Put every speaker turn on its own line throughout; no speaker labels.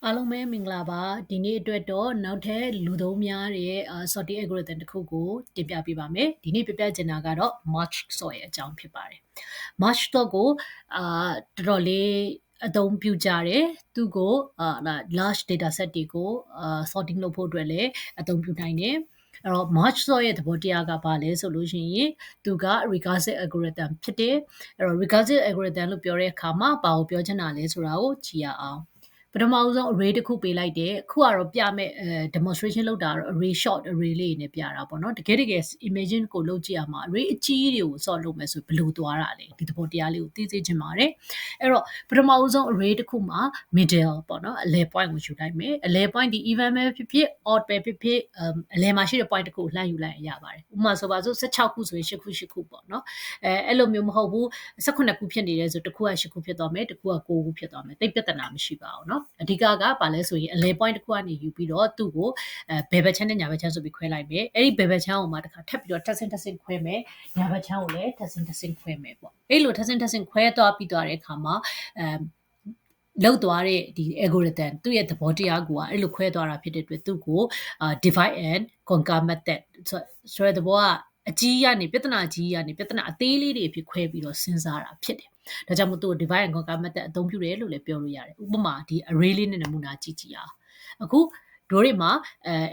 အားလုံးပဲမင်္ဂလာပါဒီနေ့အတွက်တော့နောက်ထပ်လူသုံးများတဲ့ sorting algorithm တစ်ခုကိုတင်ပြပေးပါမယ်ဒီနေ့ပြပြချင်တာကတော့ merge sort ရဲ့အကြောင်းဖြစ်ပါတယ် merge sort ကိုတော်တော်လေးအသုံးပြုကြတယ်သူကိုlarge data set တွေကိုsorting လုပ်ဖို့အတွက်လည်းအသုံးပြုနိုင်တယ်အဲ့တော့ merge sort ရဲ့သဘောတရားကဘာလဲဆိုလို့ရှိရင်သူက recursive algorithm ဖြစ်တယ်အဲ့တော့ recursive algorithm လို့ပြောတဲ့အခါမှာဘာကိုပြောချင်တာလဲဆိုတာကိုကြည့်ရအောင်ပထမဆုံး array တစ်ခုပေးလိုက်တယ်အခုကတော့ပြမဲ့demonstration လုပ်တာတော့ array short array လေးနဲ့ပြတာပေါ့နော်တကယ် imagine ကိုလုပ်ကြည့်ရမှာ array အကြီးတွေကို sort လုပ်မယ်ဆိုဘယ်လိုသွားတာလဲဒီသဘောတရားလေးကိုသိစေချင်ပါတယ်အဲ့တော့ပထမဆုံး array တစ်ခုမှာ middle ပေါ့နော်အလယ် point ကိုယူလိုက်မယ်အလယ် point ဒီ even ပဲဖြစ်ဖြစ် odd ပဲဖြစ်ဖြစ်အလယ်မှာရှိတဲ့ point တစ်ခုကိုလှမ်းယူလိုက်ရပါတယ်ဥပမာဆိုပါစို့16ခုဆိုရင်8ခု8ခုပေါ့နော်အဲ့လိုမျိုးမဟုတ်ဘူး18ခုဖြစ်နေတယ်ဆိုတစ်ခုက8ခုဖြစ်သွားမယ်တစ်ခုက9ခုဖြစ်သွားမယ်တိတ်ပြဿနာမရှိပါဘူးเนาะအဓိကကဘာလဲဆိုရင်အလဲ point တစ်ခုကနေယူပြီးတော့သူ့ကိုဘယ်ဘက်ချမ်းနဲ့ညာဘက်ချမ်းဆိုပြီးခွဲလိုက်မယ်အဲ့ဒီဘယ်ဘက်ချမ်းကိုမှတစ်ခါထပ်ပြီးတော့ထပ်ဆင်းခွဲမယ်ညာဘက်ချမ်းကိုလည်းထပ်ဆင်းခွဲမယ်ပေါ့အဲ့လိုထပ်ဆင်းခွဲသွားပြီးသွားတဲ့အခါမှာလောက်သွားတဲ့ဒီ algorithm သူ့ရဲ့သဘောတရားကအဲ့လိုခွဲသွားတာဖြစ်တဲ့အတွက်သူ့ကိုdivide and conquer method ဆိုတဲ့သဘောကအကြီးရနေပြဿနာအကြီးရနေပြဿနာအသေးလေးတွေအဖြစ်ခွဲပြီးတော့စဉ်းစားတာဖြစ်တယ်ဒါကြောင့်မို့သူ့ divide and conquer method အသုံးပြုတယ်လို့လည်းပြောလို့ရတယ်ဥပမာဒီ array လေးနဲ့နမူနာကြည့်အောင်အခုတို့တွေမှာ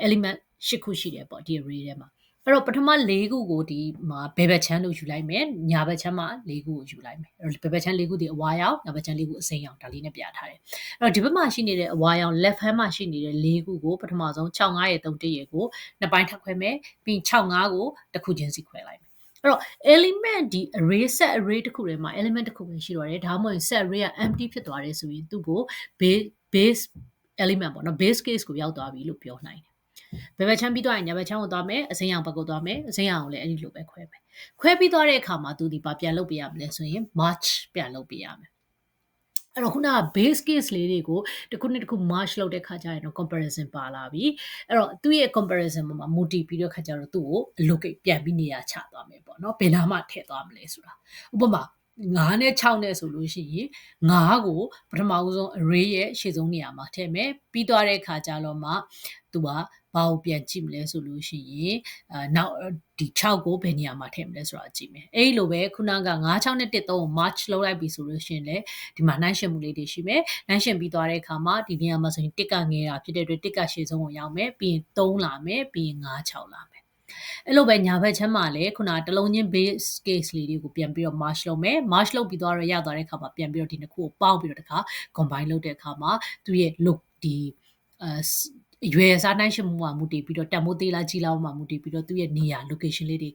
element 8ခုရှိတယ်ပေါ့ဒီ array ထဲမှာအဲ့တော့ပထမ၄ခုကိုဒီမှာဘယ်ဘက်ချမ်းလို့ယူလိုက်မယ်ညာဘက်ချမ်းမှာ၄ခုကိုယူလိုက်မယ်အဲ့တော့ဘယ်ဘက်ချမ်း၄ခုဒီအဝါရောင်ညာဘက်ချမ်း၄ခုအစိမ်းရောင်ဒါလေးနဲ့ပြထားတယ်အဲ့တော့ဒီဘက်မှာရှိနေတဲ့အဝါရောင် left hand မှာရှိနေတဲ့၄ခုကိုပထမဆုံး6 5ရဲ့3 1ရဲ့ကိုနှစ်ပိုင်းထပ်ခွဲမယ်ပြီး6 5ကိုတစ်ခုချင်းစီခွဲလိုက်မယ်အဲ့တော့ element ဒီ array set array တစ်ခုထဲမှာ element တစ်ခုပဲရှိတော့တယ်ဒါမှမဟုတ် set array က empty ဖြစ်သွားတယ်ဆိုရင်သူ့ကို base element ပေါ့နော် base case ကိုရောက်သွားပြီလို့ပြောနိုင်တယ်ဘယ်ဘက်ချမ်းပြီးသွားရင်ညာဘက်ချမ်းကိုသွားမယ်အစိမ်းရောင်ဘက်ကိုသွားမယ်အစိမ်းရောင်ကိုလည်းအဲ့ဒီလိုပဲခွဲမယ်ခွဲပြီးသွားတဲ့အခါမှာသူဒီပါပြန်လုပ်ပေးရမလဲဆိုရင် match ပြန်လုပ်ပေးရမယ်အဲ့တော့ခုနက base case လေးတွေကိုတစ်ခုနဲ့တစ်ခု match လုပ်တဲ့ခါကျရင်တော့ comparison ပါလာပြီအဲ့တော့သူ့ရဲ့ comparison မှာမူတည်ပြီးတော့ခါကျတော့သူ့ကို allocate ပြန်ပြီးနေရာချသွားမယ်ပေါ့နော်ဘယ်နာမှထည့်သွားမလဲဆိုတာဥပမာ9နဲ့6နဲ့ဆိုလို့ရှိရင်9ကိုပထမဆုံး array ရဲ့ရှေ့ဆုံးနေရာမှာထည့်မယ်ပြီးသွားတဲ့ခါကျတော့မှသူကဘာကိုပြန်ကြည့်မလဲဆိုလို့ရှိရင်နောက်ဒီ6ကိုဘယ်နေရာမှာထည့်မလဲဆိုတာကြည့်မယ်အဲ့လိုပဲခုနက9 6နဲ့1 3ကို match လုပ်လိုက်ပြီဆိုလို့ရှိရင်လေဒီမှာနှိုင်းယှဉ်မှုလေးတွေရှိမယ်နှိုင်းယှဉ်ပြီးသွားတဲ့အခါမှာဒီနေရာမှာဆိုရင်1ကငယ်တာဖြစ်တဲ့အတွက်1ကရှေ့ဆုံးကိုရောက်မယ်ပြီးရင်3လာမယ်ပြီးရင်9 6လာမယ်အဲ့လိုပဲညာဘက်ချမ်းမှာလည်းခုနတလုံးချင်း base case လေးတွေကိုပြန်ပြီးတော့ match လုပ်မယ် match လုပ်ပြီးတော့ရသွားတဲ့အခါမှာပြန်ပြီးတော့ဒီနှစ်ခုကိုပေါင်းပြီးတော့တခါ combine လုပ်တဲ့အခါမှာသူရဲ့ look ဒီရွယ်စားနှိုင်းရှင်မှုမှာမူတည်ပြီးတော့တန်ဖိုးသေးလားကြီးလားမှာမူတည်ပြီးတော့သူ့ရဲ့နေရာ location လေးတွေ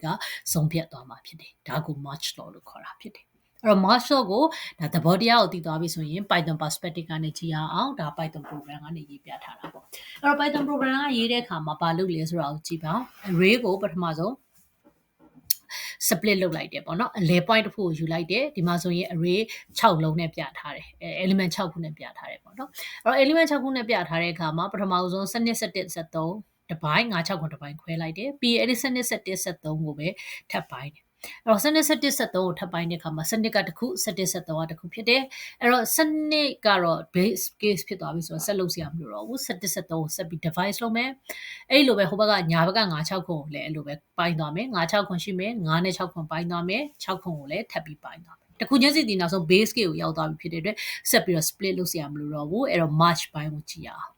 ကဆုံးဖြတ်သွားမှာဖြစ်တယ်ဒါကို match law လို့ခေါ်တာဖြစ်တယ်အဲ့တော့ match law ကိုဒါသဘောတရားကိုသိသွားပြီဆိုရင် Python perspective ကနေကြည့်ရအောင်ဒါ Python program ကနေရေးပြထားတာပေါ့အဲ့တော့ Python program ကရေးတဲ့အခါမှာဘာလုပ်လဲဆိုတာကိုကြည့်ပါ array ကိုပထမဆုံး split လုပ်လိုက်တယ်ပေါ့နော်အလဲ point တစ်ခုကိုယူလိုက်တယ်ဒီမှာဆိုရင် array 6လုံးနဲ့ပြထားတယ်element 6ခုနဲ့ပြထားတယ်ပေါ့နော်အဲ့တော့ element 6ခုနဲ့ပြထားတဲ့အခါမှာပထမဆုံးစနစ် 7 73တပိုင်း9 6ခုတပိုင်းခွဲလိုက်တယ်ပြီးအဲ့ဒီစနစ် 7 73ကိုပဲထပ်ပိုင်းတယ်အဲ့တော့စနစ် 7 73ကိုထပ်ပိုင်းတဲ့အခါမှာစနစ်ကတစ်ခု7 73ကတစ်ခုဖြစ်တယ်အဲ့တော့စနစ်ကတော့ base case ဖြစ်သွားပြီဆိုတော့ဆက်လုပ်စရာမလိုတော့ဘူး7 73ကိုဆက်ပြီး device လုပ်မယ်အဲ့လိုပဲဟိုဘက်ကညာဘက်က9 6ခုကိုလည်းအဲ့လိုပဲပိုင်းသွားမယ်9 6ခုရှိမယ်9နဲ့6ခုပိုင်းသွားမယ်6ခုကိုလည်းထပ်ပြီးပိုင်းသွားမယ်တခုချင်းစီဒီနောက်ဆုံး base case ကိုရောက်သွားပြီဖြစ်တဲ့အတွက်ဆက်ပြီးတော့ split လုပ်စရာမလိုတော့ဘူးအဲ့တော့ match ပိုင်းကိုကြည့်ရအောင်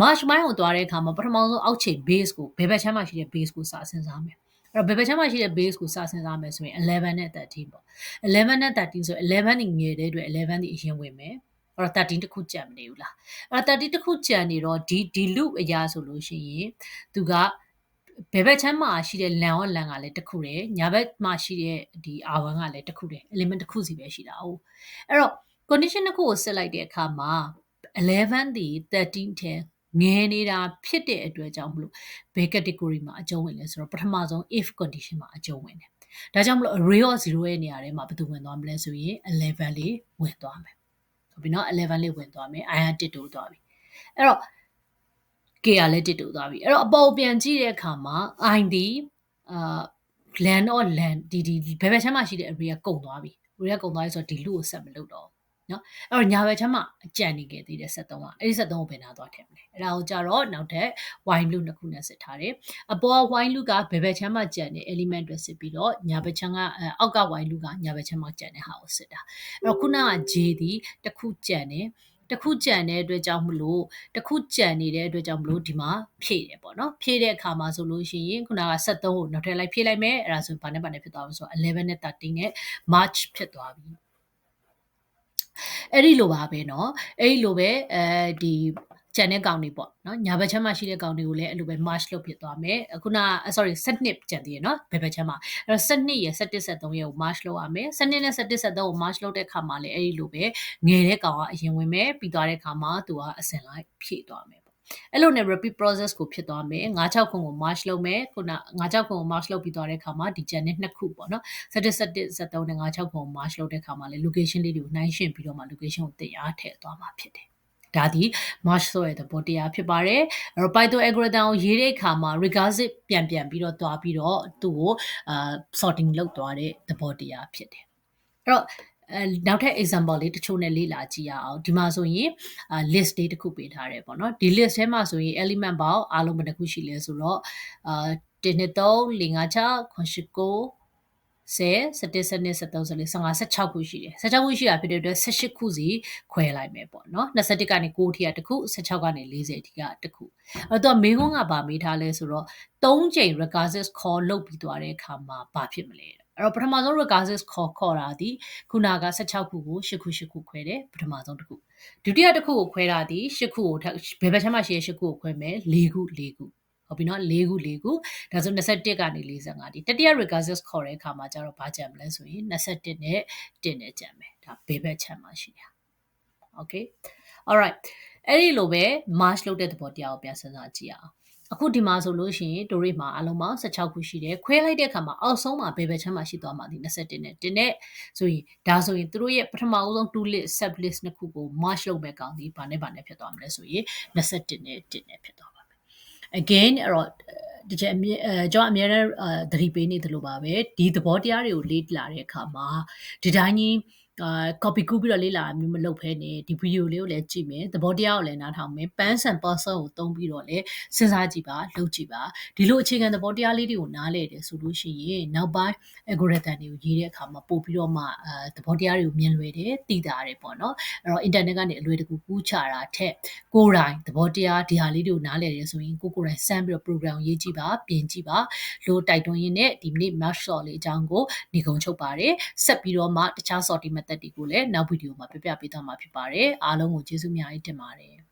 match ပိုင်းကိုသွားတဲ့အခါမှာပထမဆုံးအောက်ခြေ base ကိုဘယ်ဘက်ချမ်းမှာရှိတဲ့ base ကိုစစဉ်းစားမယ်အဲ့တော့ဘယ်ဘက်ချမ်းမှာရှိတဲ့ base ကိုစစဉ်းစားမယ်ဆိုရင်11နဲ့13ပေါ့11နဲ့13ဆို11နေငယ်တဲ့အတွက်11ဒီအရင်ဝင်မယ်အဲ့တော့13တခုကြံမနေဘူးလားအဲ့တော့13တခုကြံနေတော့ဒီ loop အရာဆိုလို့ရှိရင်သူကဘယ်ဘက်ချမ်းမှာရှိတဲ့ lan ကလည်းတစ်ခုတည်းညာဘက်မှာရှိတဲ့ဒီ r1 ကလည်းတစ်ခုတည်း element တစ်ခုစီပဲရှိတာဟုတ်အဲ့တော့ condition တစ်ခုကိုဆက်လိုက်တဲ့အခါမှာ11ဒီ13ထဲငယ်နေတာဖြစ်တဲ့အတွက်ကြောင့်မလို့ဘယ် category မှာအကျုံးဝင်လဲဆိုတော့ပထမဆုံး if condition မှာအကျုံးဝင်တယ်ဒါကြောင့်မလို့ array of 0ရဲ့နေရာထဲမှာဘယ်သူဝင်သွားမလဲဆိုရင်11လေးဝင်သွားမယ်ဟုတ်ပြီနော်11လေးဝင်သွားမယ် i က1တိုးသွားပြီအဲ့တော့ k ကလည်း1တိုးသွားပြီအဲ့တော့အပေါ်ပြန်ကြည့်တဲ့အခါမှာ i ဒီlan or lan ဒီဘယ်ဘက်ချမ်းမှာရှိတဲ့ array ကကုန်သွားပြီ array ကကုန်သွားပြီဆိုတော့ဒီ loop ကိုဆက်မလုပ်တော့ နော်အဲ့တော့ညာဘက်ချမ်းမှာကြံနေခဲ့သေးတယ်73ကအဲ့ဒီ73ကိုဘယ်နာသွားထည့်မလဲအဲ့ဒါကိုကြတော့နောက်ထပ် wine loop နှစ်ခုနဲ့စစ်ထားတယ်အပေါ် wine loop ကဘယ်ဘက်ချမ်းမှာကြံနေ element တွေစစ်ပြီးတော့ညာဘက်ချမ်းကအောက်က wine loop ကညာဘက်ချမ်းမှာကြံတဲ့ဟာကိုစစ်တာအဲ့တော့ခုနက J ဒီတစ်ခုကြံနေတစ်ခုကြံတဲ့အတွက်ကြောင့်မလို့တစ်ခုကြံနေတဲ့အတွက်ကြောင့်မလို့ဒီမှာဖြည့်တယ်ပေါ့နော်ဖြည့်တဲ့အခါမှာဆိုလို့ရှိရင်ခုနက73ကိုနောက်ထပ်လိုက်ဖြည့်လိုက်မယ်အဲ့ဒါဆိုဘာနဲ့ဖြစ်သွားမလဲဆိုတော့11နဲ့13နဲ့ March ဖြစ်သွားပြီအဲ့ဒီလိုပါပဲเนาะအဲ့ဒီလိုပဲဒီကျန်တဲ့ကောင်တွေပေါ့နော်ညာဘက်ချမ်းမှာရှိတဲ့ကောင်တွေကိုလည်းအဲ့လိုပဲ march လုပ်ဖြစ်သွားမယ်ခုန sorry 7ကျန်သေးရเนาะဘယ်ဘက်ချမ်းမှာအဲ့တော့7ရယ်17 73ရယ်ကို march လုပ်ရမယ်7နဲ့17 73ကို march လုပ်တဲ့ခါမှာလည်းအဲ့ဒီလိုပဲငယ်တဲ့ကောင်ကအရင်ဝင်မယ်ပြီးသွားတဲ့ခါမှာသူကအစင်လိုက်ဖြည့်သွားမယ်အဲ့လိုနဲ့ repeat process ကိုဖြစ်သွားမယ်96ခုကို march လုပ်မယ်ခုန96ခုကို march လုပ်ပြီးသွားတဲ့ခါမှာဒီကျန်တဲ့နှစ်ခုပေါ့နော်17 73နဲ့96ခုကို march လုပ်တဲ့ခါမှာလေ location လေးတွေကိုနှိုင်းယှဉ်ပြီးတော့မှ location ကိုတရားထည့်သွားမှာဖြစ်တယ်ဒါဒီ march ဆိုတဲ့သဘောတရားဖြစ်ပါတယ်အဲ့တော့ Python algorithm ကိုရေးတဲ့အခါမှာ recursive ပြန်ပြီးတော့တွားပြီးတော့သူ့ကိုsorting လုပ်သွားတဲ့သဘောတရားဖြစ်တယ်အဲ့တော့နောက်ထပ် example လေးတချို့နဲ့လေ့လာကြည့်ရအောင်ဒီမှာဆိုရင် list လေးတစ်ခုပေးထားတယ်ပေါ့နော်ဒီ list ထဲမှာဆိုရင် element ပေါင်းအားလုံးဘယ်နှခုရှိလဲဆိုတော့1 2 3 4 5 6 9 10 11 12 13 14 15 16ခုရှိတယ်16ခုရှိတာဖြစ်တဲ့အတွက်18ခုစီခွဲလိုက်မယ်ပေါ့နော်21ကနေ9ထိကတစ်ခု16ကနေ40ထိကတစ်ခုအဲ့တော့မေးခွန်းကဗာမေးထားလဲဆိုတော့3ချိန် recursive call လုပ်ပြီးသွားတဲ့အခါမှာဘာဖြစ်မလဲအဲ့တော့ပထမဆုံး recursive call ခေါ်တာဒီခုနက16ခုကို8ခုခွဲတယ်ပထမဆုံးတစ်ခုဒုတိယတစ်ခုကိုခွဲတာဒီ8ခုကိုဘယ်ဘက်ချမ်းမှာရှိတဲ့8ခုကိုခွဲမယ်4ခုဟုတ်ပြီနော်4ခုဒါဆို21ကနေ45ဒီတတိယ recursive ခေါ်တဲ့အခါမှာကျတော့ဘာကြံမလဲဆိုရင်21နဲ့1နဲ့ကြံမယ်ဒါဘေးဘက်ချမ်းမှာရှိတာ okay alright အဲ့ဒီလိုပဲ march လုပ်တဲ့သဘောတရားကိုပြန်စဉ်းစားကြည့်အောင်အခုဒီမှာဆိုလို့ရှိရင်တို့တွေမှာအလုံးပေါင်း16ခုရှိတယ်ခွဲလိုက်တဲ့အခါမှာအောက်ဆုံးမှာဘေးဘက်ချမ်းမှာရှိသွားမှာဒီ21နဲ့1နဲ့ဆိုရင်ဒါဆိုရင်တို့ရဲ့ပထမအဆုံး to list sub list နှစ်ခုကို march လုပ်မဲ့ကောင်ဒီဘာနဲ့ဖြစ်သွားမလဲဆိုရင်21နဲ့1နဲ့ဖြစ်သွားagain အဲ့တော့ဒီချက်ကျွန်တော်အများနဲ့သတိပေးနေသလိုပါပဲဒီသဘောတရားတွေကိုလေ့လာတဲ့အခါမှာဒီတိုင်းကြီးcopy ကူးပြီးတော့လေ့လာမျိုးမလုပ်ဖဲနဲ့ဒီဗီဒီယိုလေးကိုလည်းကြည့်မယ်သဘောတရားကိုလည်းနားထောင်မယ် pans and parcel ကိုသုံးပြီးတော့လည်းစဉ်းစားကြည့်ပါလုပ်ကြည့်ပါဒီလိုအခြေခံသဘောတရားလေးတွေကိုနားလည်တယ်ဆိုလို့ရှိရင်နောက်ပိုင်း algorithm တွေကိုရေးတဲ့အခါမှာပို့ပြီးတော့မှသဘောတရားတွေကိုမြင်လွယ်တယ်သိတာတယ်ပေါ့နော်အဲ့တော့ internet ကနေအလွယ်တကူကူးချတာထက်ကိုယ်တိုင်သဘောတရားဒီဟာလေးတွေကိုနားလည်တယ်ဆိုရင်ကိုယ်တိုင်စမ်းပြီးတော့ program ရေးကြည့်ပါပြင်ကြည့်ပါလို့တိုက်တွန်းရင်းနဲ့ဒီနေ့ math short လေးအကြောင်းကိုညီကုံချုပ်ပါတယ်ဆက်ပြီးတော့မှတခြား sorting method တွေကိုလည်းနောက်ဗီဒီယိုမှာပြပြပေးသွားမှာဖြစ်ပါတယ်အားလုံးကိုကျေးဇူးအများကြီးတင်ပါတယ်